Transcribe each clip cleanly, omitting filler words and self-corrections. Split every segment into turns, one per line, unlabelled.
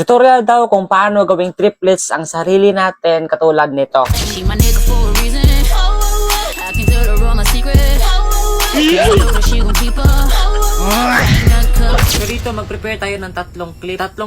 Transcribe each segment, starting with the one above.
Tutorial daw kung paano gawing triplets ang sarili natin katulad nito.
She my nigga for a reason. I can tell her all my secrets. She gon' keep up.
So dito mag-prepare tayo ng tatlong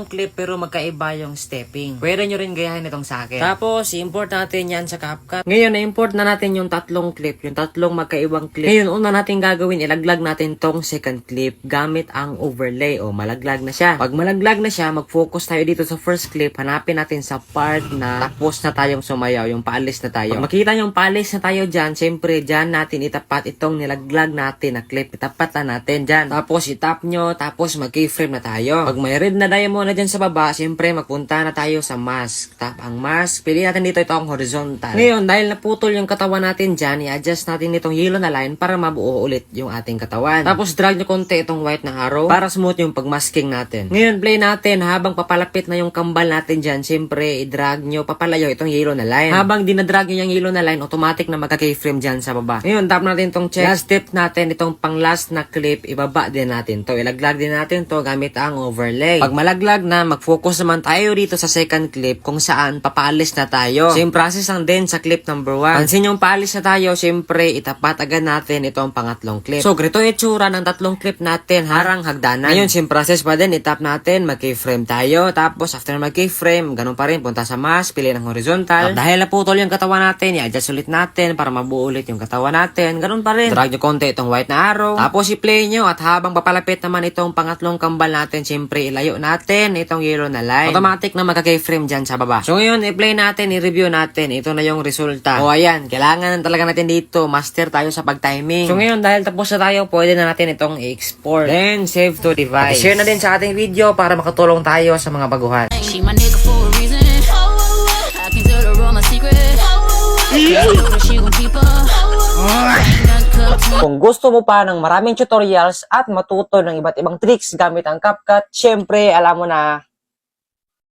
clip pero magkaiba yung stepping. Pwede nyo rin gayahin itong sa akin. Tapos i-import natin yan sa CapCut. Ngayon na-import na natin yung tatlong clip, yung tatlong magkaibang clip. Ngayon una natin gagawin, ilaglag natin tong second clip gamit ang overlay. O malaglag na siya. Pag malaglag na siya, mag-focus tayo dito sa first clip. Hanapin natin sa part na tapos na tayong sumayaw, yung paalis na tayo. Pag makita yung paalis na tayo dyan, syempre dyan natin itapat itong nilaglag natin na clip. Itapat na natin dyan. Tapos itap nyo, tapos mag-keyframe na tayo. Pag may red na diamond na dyan sa baba, syempre magpunta na tayo sa mask. Tap ang mask. Pili natin dito itong horizontal. Ngayon, dahil naputol yung katawan natin dyan, i-adjust natin itong yellow na line para mabuo ulit yung ating katawan. Tapos drag nyo konti itong white na arrow para smooth yung pagmasking natin. Ngayon, play natin habang papalapit na yung kambal natin dyan, syempre i-drag nyo papalayo itong yellow na line. Habang dinadrag nyo yung yellow na line, automatic na magka-keyframe dyan sa baba. Ngayon, tap natin itong check. Last step natin, itong pang last na clip, ibaba din natin to. Ilaglag din natin to gamit ang overlay. Pag malaglag na, mag-focus naman tayo dito sa second clip kung saan papaalis na tayo. Same process lang din sa clip number 1. Pansin yung paalis na tayo, syempre itapat agad natin itong pangatlong clip. So, ganito itsura ng tatlong clip natin harang hagdanan. Ngayon, same process pa din, itap natin, mag-keyframe tayo. Tapos, after mag-keyframe, ganun pa rin, punta sa mask, pili ng horizontal. At dahil naputol yung katawan natin, i-adjust ulit natin para mabuo ulit yung katawan natin. Ganun pa rin. Drag nyo konti itong white na arrow. Tapos, i-play nyo at habang papalapit naman itong pangatlong kambal natin, syempre ilayo natin itong yellow na line. Automatic na magka-keyframe dyan sa baba. So ngayon, i-play natin, i-review natin. Ito na yung resulta. O ayan, kailangan talaga natin dito, master tayo sa pag-timing. So ngayon, dahil tapos na tayo, pwede na natin itong i-export. Then, save to device. Share na din sa ating video para makatulong tayo sa mga baguhan.
She my nigga for a reason. I can tell her all my secrets. She gon' keep up.
Kung gusto mo pa ng maraming tutorials at matuto ng iba't ibang tricks gamit ang CapCut, syempre alam mo na